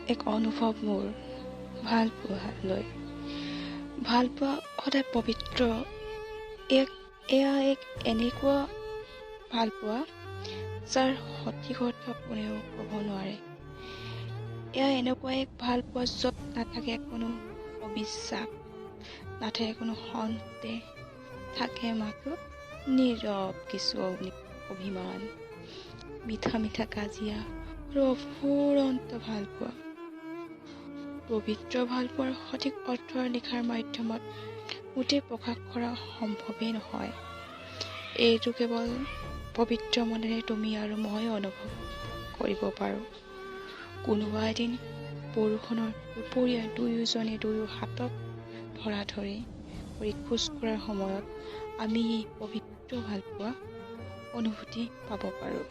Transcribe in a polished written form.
এক অনুভৱ মোৰ ভাল পোৱালৈ। ভাল পোৱা সদায় পবিত্ৰ। এয়া এক এনেকুৱা ভাল পোৱা যাৰ সঠিক অৰ্থ কোনেও ক'ব নোৱাৰে। এয়া এনেকুৱা এক ভাল পোৱা য'ত নাথাকে কোনো অবিশ্বাস, নাথাকে কোনো সন্দেহ, থাকে মাথো নীৰৱ কিছু অভিমান, মিঠা মিঠা কাজিয়া আৰু অফুৰন্ত ভাল পোৱা। পবিত্ৰ ভাল পোৱাৰ সঠিক অৰ্থৰ লিখাৰ মাধ্যমত মোটেই প্ৰকাশ কৰা সম্ভৱেই নহয়। এইটো কেৱল পবিত্ৰ মনেৰে তুমি আৰু মই অনুভৱ কৰিব পাৰোঁ। কোনোবা এদিন বৰষুণৰ দুপৰীয়া দুয়োজনে দুয়ো হাতত ধৰাধৰি কৰি খোজ কঢ়াৰ সময়ত আমি এই পবিত্ৰ ভাল পোৱা অনুভূতি পাব পাৰোঁ।